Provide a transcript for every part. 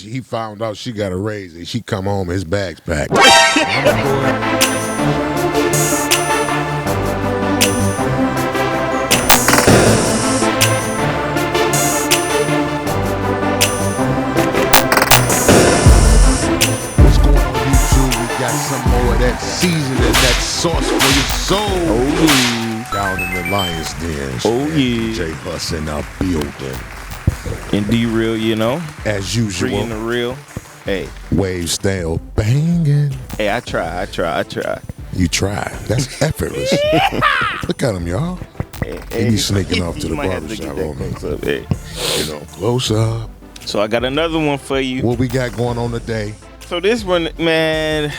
he found out she got a raise and she come home, his bag's packed. Got some more of that seasoning, that sauce for your soul. Oh yeah. Down in the Lion's Den. Oh yeah. J Hus in our building. And D-Real, you know. As usual. Free and the real. Hey. Wave style banging. Hey, I try. You try. That's effortless. Look at him, y'all. He be sneaking off to the barbershop on me. Hey. You know, close up. So I got another one for you. What we got going on today? So this one, man,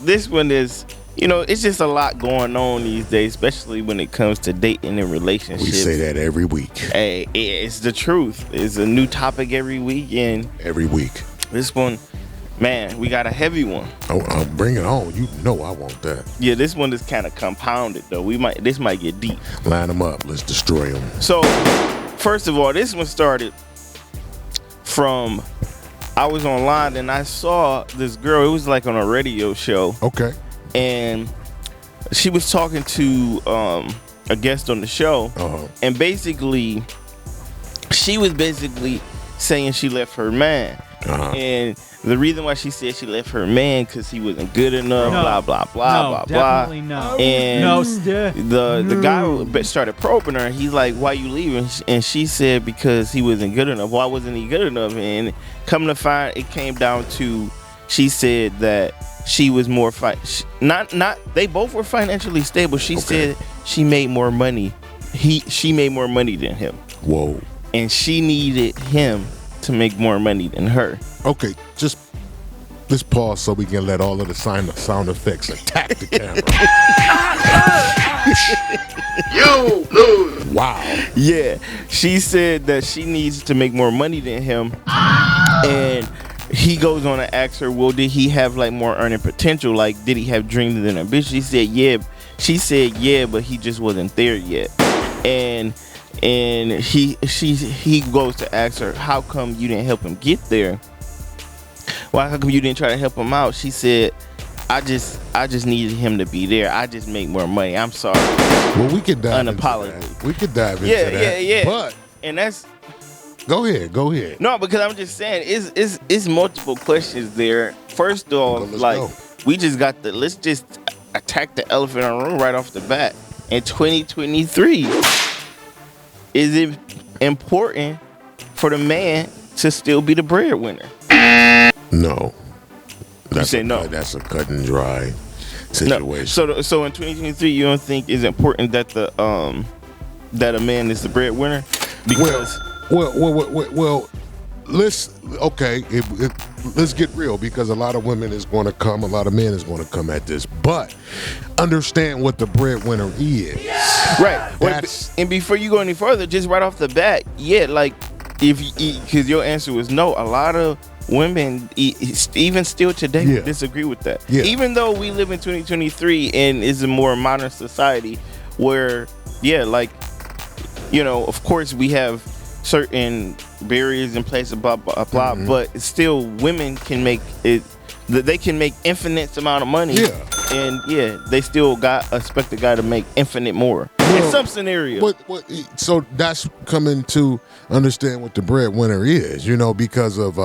this one is, you know, it's just a lot going on these days, especially when it comes to dating and relationships. We say that every week. Hey, it's the truth. It's a new topic every week, and every week. This one, man, we got a heavy one. Oh, bring it on. You know I want that. Yeah, this one is kind of compounded though. This might get deep. Line them up. Let's destroy them. So, first of all, this one started from. I was online and I saw this girl. It was like on a radio show. Okay. And she was talking to a guest on the show. Uh-huh. And basically, she was basically saying she left her man. Uh-huh. And the reason why she said she left her man because he wasn't good enough, blah, blah, blah, blah, definitely blah. No. And no, the guy started probing her. He's like, why you leaving? And she said, because he wasn't good enough. Why wasn't he good enough? And come to find, it came down to, she said that she was more, they both were financially stable. She said she made more money. She made more money than him. Whoa. And she needed him to make more money than her. Okay, just let's pause so we can let all of the sound effects attack the camera. You lose. Wow. Yeah, she said that she needs to make more money than him, and he goes on to ask her, well, did he have like more earning potential? Like, did he have dreams and ambition? She said, yeah. She said, yeah, but he just wasn't there yet. And he goes to ask her, how come you didn't help him get there? Why, how come you didn't try to help him out? She said, I just needed him to be there. I just make more money. I'm sorry. Well, we could dive into unapologetically. We could dive into that. Yeah. But and that's go ahead. No, because I'm just saying it's multiple questions there. First off, we just got let's just attack the elephant in the room right off the bat. In 2023, is it important for the man to still be the breadwinner? No. You say no. That's a cut and dry situation. No. So in 2023, you don't think it's important that that a man is the breadwinner? Because well, let's get real, because a lot of women is going to come, a lot of men is going to come at this, but understand what the breadwinner is. Right. And before you go any further, just right off the bat, like because your answer was no. A lot of women, even still today, disagree with that. Yeah. Even though we live in 2023 and is a more modern society where, of course we have certain barriers in place, blah, blah, blah, but still women can make it, they can make infinite amount of money. Yeah. And they still expect the guy to make infinite more in some scenarios. So that's coming to understand what the breadwinner is, because of,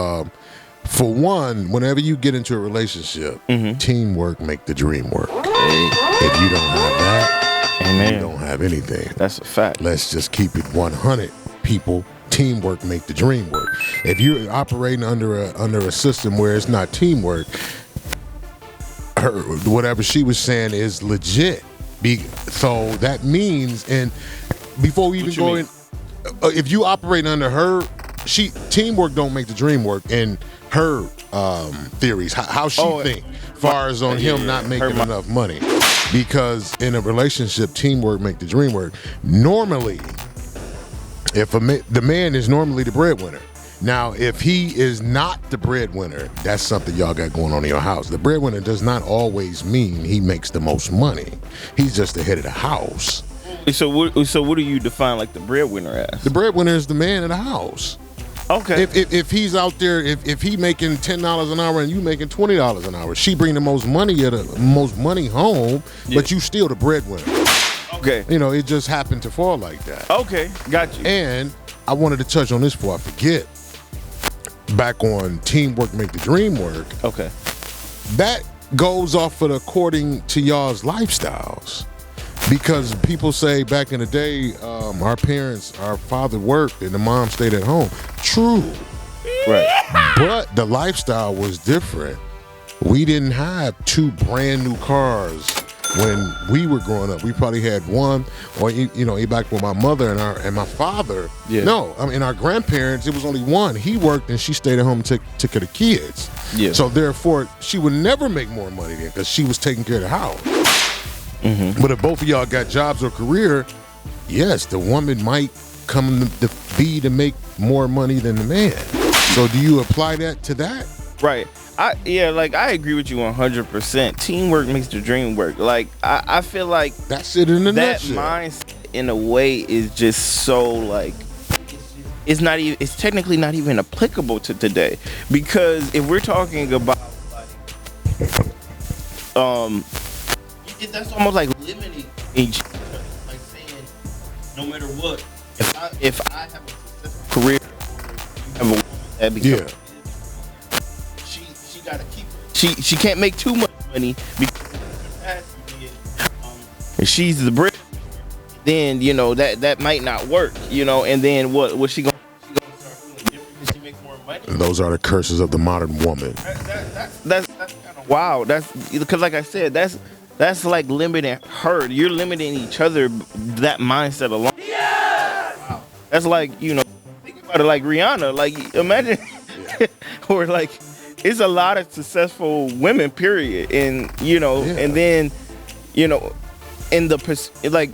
for one, whenever you get into a relationship, teamwork make the dream work. If you don't have that, you don't have anything. That's a fact. Let's just keep it 100, people. Teamwork make the dream work. If you're operating under a system where it's not teamwork, whatever she was saying is legit. So that means, and before we even go in, if you operate under her, teamwork don't make the dream work. And her theories, how she think, far as on him not making enough money, because in a relationship, teamwork make the dream work. Normally, if the man is normally the breadwinner. Now, if he is not the breadwinner, that's something y'all got going on in your house. The breadwinner does not always mean he makes the most money. He's just the head of the house. So what do you define like the breadwinner as? The breadwinner is the man in the house. Okay. If he's out there, if he making $10 an hour and you making $20 an hour, she bring the most money home, but you still the breadwinner. Okay. You know, it just happened to fall like that. Okay, got you. And I wanted to touch on this before I forget. Back on teamwork make the dream work. Okay. That goes off of according to y'all's lifestyles. Because people say back in the day, our father worked and the mom stayed at home. True. Right. But the lifestyle was different. We didn't have 2 brand new cars when we were growing up. We probably had one, or back with my mother and my father. Yeah. No, I mean our grandparents. It was only one. He worked and she stayed at home and took care of the kids. Yeah. So therefore, she would never make more money then because she was taking care of the house. Mm-hmm. But if both of y'all got jobs or career, yes, the woman might come to make more money than the man. So do you apply that to that? Right. I agree with you 100%. Teamwork makes the dream work. Like I feel like that's it in a that nutshell. mindset in a way is just so like it's technically not even applicable to today, because if we're talking about that's almost like limiting each other, like saying no matter what, if I have a successful career, you have a woman that becomes she gotta keep it. She can't make too much money because if she's the bread, then that might not work, and then what she gonna start doing different because she makes more money. Those are the curses of the modern woman. That's kind of wild. That's because, like I said, that's like limiting her. You're limiting each other. That mindset alone. Yeah. Wow. That's like think about it like Rihanna. Like imagine, or like it's a lot of successful women. Period. And and then in the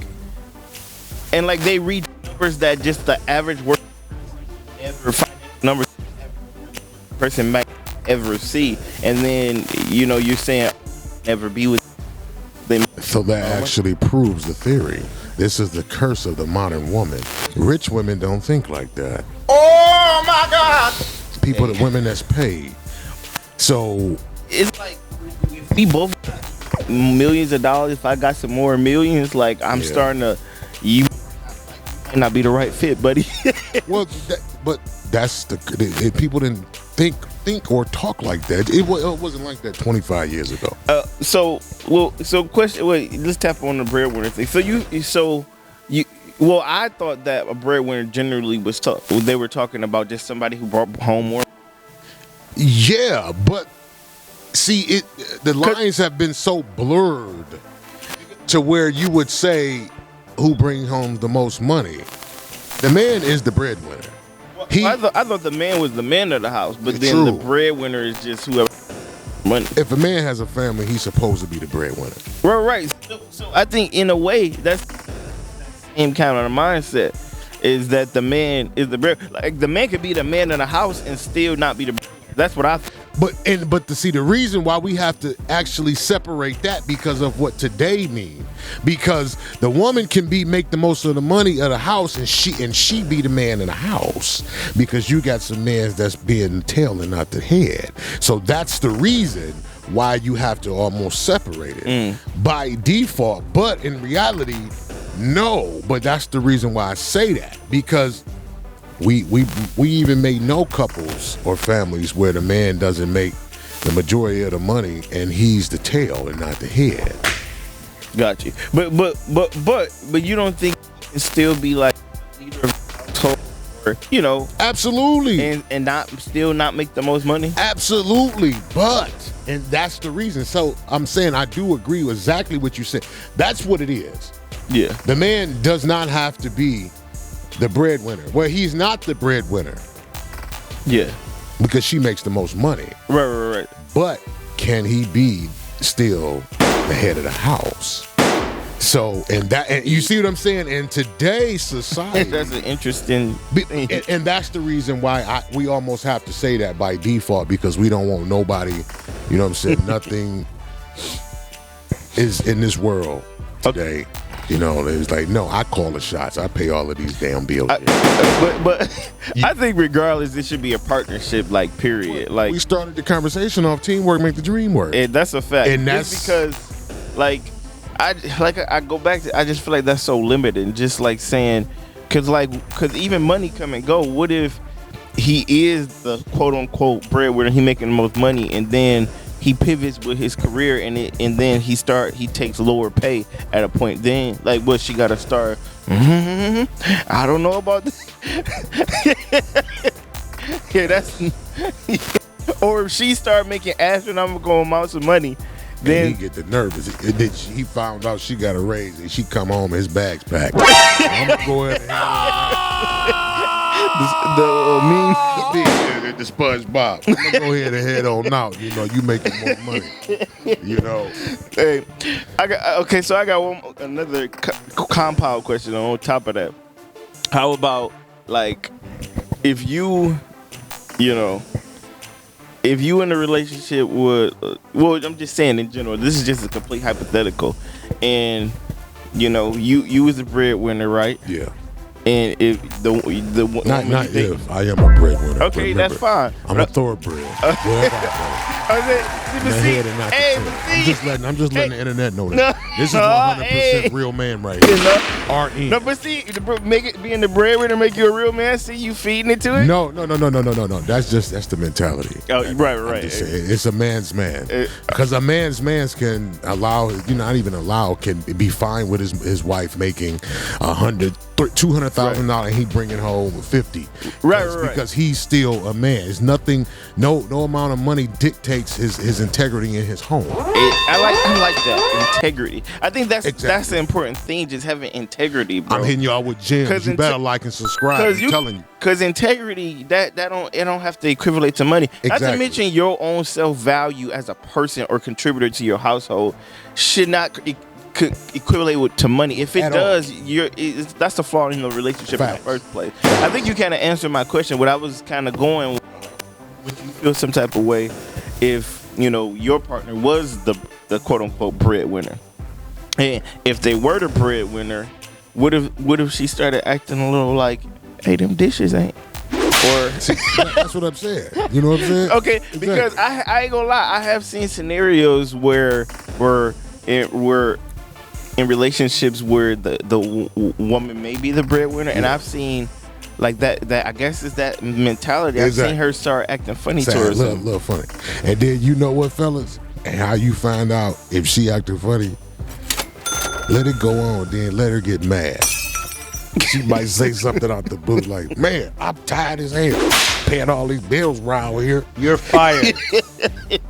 and like they reach numbers that just the average worker ever numbers person might ever see, and then you're saying never be with them. So that actually proves the theory. This is the curse of the modern woman. Rich women don't think like that. Oh my God! Women that's paid. So it's like if we both got millions of dollars. If I got some more millions, like I'm starting to, you might not be the right fit, buddy. Well, but that's people didn't think or talk like that. It wasn't like that 25 years ago. Question. Wait, let's tap on the breadwinner thing. I thought that a breadwinner generally was tough. They were talking about just somebody who brought home more. Yeah, but see, the lines have been so blurred to where you would say who brings home the most money. The man is the breadwinner. I thought the man was the man of the house, but then the breadwinner is just whoever money. If a man has a family, he's supposed to be the breadwinner. Right. So I think in a way that's the same kind of mindset, is that the man is the bread. Like the man could be the man of the house and still not be the breadwinner. That's what I think. But to see the reason why we have to actually separate that because of what today means. Because the woman can make the most of the money of the house and she be the man in the house, because you got some men that's being the tail and not the head. So that's the reason why you have to almost separate it by default. But in reality, no. But that's the reason why I say that, because we even may know couples or families where the man doesn't make the majority of the money and he's the tail and not the head. Got you. But you don't think you can still be like leader of the household, Absolutely. And not make the most money? Absolutely. And that's the reason. So I'm saying I do agree with exactly what you said. That's what it is. Yeah. The man does not have to be the breadwinner. Well, he's not the breadwinner. Yeah. Because she makes the most money. Right. But can he be still the head of the house? So, and you see what I'm saying? In today's society, that's an interesting thing. And that's the reason why we almost have to say that by default, because we don't want nobody, nothing is in this world today You know, it was like, no, I call the shots. I pay all of these damn bills. But I think regardless, it should be a partnership, like, period. Like, we started the conversation off teamwork make the dream work. and that's a fact. And Just because, like, I go back to, I just feel like that's so limited. And just like saying, cause even money come and go. What if he is the quote unquote breadwinner, he making the most money, and then he pivots with his career, and then he takes lower pay at a point. Then, like, what, she got to start? I don't know about this. Yeah, that's. Or if she start making astronomical amounts of money, then he get the nervous. He found out she got a raise, and she come home, his bag's packed. I'm gonna go ahead and the SpongeBob. I'm gonna go ahead and head on out. You know, you making more money. You know. Hey, I got another compound question on top of that. How about, like, if you in a relationship with, well, I'm just saying in general, this is just a complete hypothetical, and you was the breadwinner, right? Yeah. And if the not if I am a breadwinner. Okay, remember, that's fine. I'm a thoroughbred. I'm just letting the internet know that. This is 100% real man right here. RN. No, but see, being the breadwinner make you a real man. See, you feeding it to it. No. That's the mentality. Oh, right. It's a man's man, because a man's man can can be fine with his wife making $200,000 and he bringing home 50. Right. Because he's still a man. It's nothing. No amount of money dictates his integrity in his home. I like that integrity. I think that's the important thing. Just having integrity, bro. I'm hitting y'all with gems. You better like and subscribe. I'm telling you. Because integrity, that don't have to equivalent to money. Exactly. Not to mention your own self-value as a person or contributor to your household should not equivalent to money. If it does, that's the flaw in the relationship in the first place. I think you kind of answered my question. What I was kind of going with, would you feel some type of way if your partner was the quote unquote breadwinner, and if they were the breadwinner, what if she started acting a little like, hey, them dishes ain't, or that's what I'm saying. You know what I'm saying? Okay, exactly. Because I ain't gonna lie, I have seen scenarios where in relationships where the woman may be the breadwinner, and I've seen like that I guess is that mentality. Exactly. I've seen her start acting funny towards him. Little funny. And then you know what, fellas? And how you find out if she acting funny, let it go on, then let her get mad. She might say something out the blue like, man, I'm tired as hell paying all these bills around here. You're fired.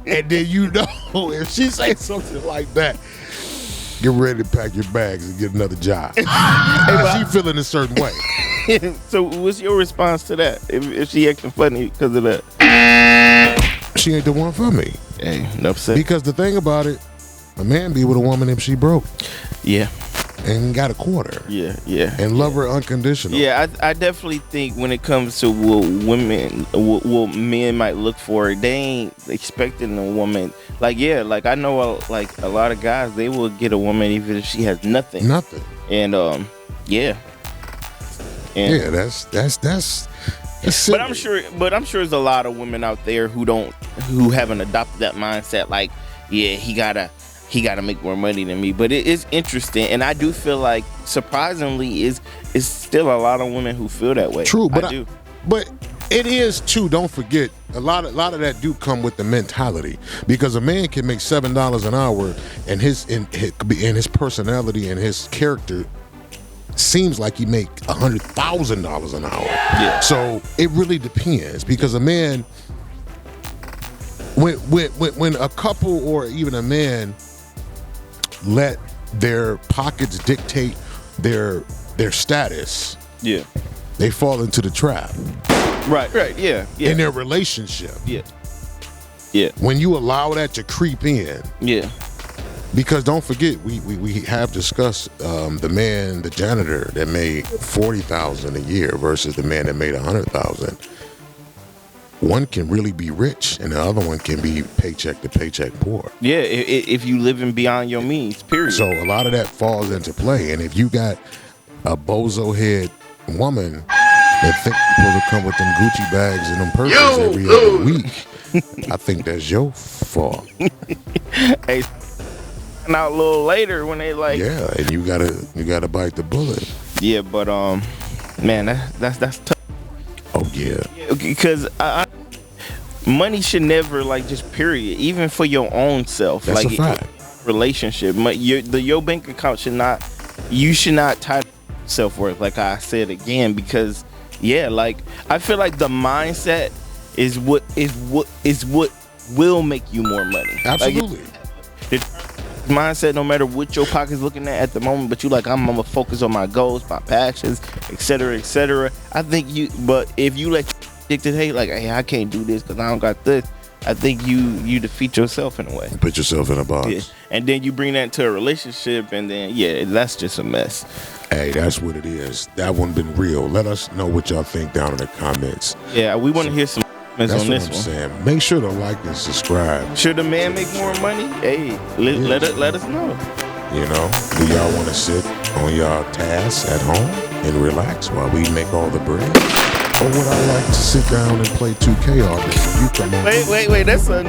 And then if she say something like that, get ready to pack your bags and get another job. She feeling a certain way. So what's your response to that? If she acting funny because of that? She ain't the one for me. Hey, enough said. Because the thing about it, a man be with a woman if she broke. Yeah. And got a quarter. Yeah. And love her unconditional. Yeah, I definitely think when it comes to what men might look for, they ain't expecting a woman. Like I know a lot of guys, they will get a woman even if she has nothing. Nothing. And yeah. And, yeah, that's but I'm sure there's a lot of women out there who haven't adopted that mindset. Like, yeah, he gotta make more money than me. But it is interesting, and I do feel like surprisingly is still a lot of women who feel that way. True, but I do. But it is too. Don't forget, a lot of that do come with the mentality, because a man can make $7 an hour, and his personality and his character seems like he make $100,000 an hour. Yeah. So it really depends, because a man, when a couple or even a man let their pockets dictate their status, yeah, they fall into the trap. Right, yeah. In their relationship. Yeah. When you allow that to creep in. Yeah. Because don't forget, we have discussed the janitor that made $40,000 a year versus the man that made $100,000. one can really be rich and the other one can be paycheck to paycheck poor. Yeah, if you living beyond your means, period. So a lot of that falls into play. And if you got a bozo head woman that think you're supposed to come with them Gucci bags and them purses every other week, I think that's your fault. Hey, and out a little later when they like, yeah, and you gotta bite the bullet. Yeah, but man, that's tough. Oh yeah, because money should never like just period, even for your own self. That's like a fact. Relationship, your bank account should not. You should not tie self-worth, like I said again, because like I feel like the mindset is what will make you more money. Absolutely. Like, mindset, no matter what your pocket's looking at the moment, but you like, I'm gonna focus on my goals, my passions, etc., etc. I think but if you let dictate, hey, like, hey, I can't do this because I don't got this, I think you defeat yourself in a way. Put yourself in a box. Yeah. And then you bring that into a relationship, and then that's just a mess. Hey, that's what it is. That one been real. Let us know what y'all think down in the comments. Yeah, we want to hear some comments on this one. That's what I'm saying. Make sure to like and subscribe. Should a man make more money? Hey, let us know. You know, do y'all want to sit on y'all tasks at home and relax while we make all the bread? Or would I like to sit down and play 2K all day? You come on. Wait, that's a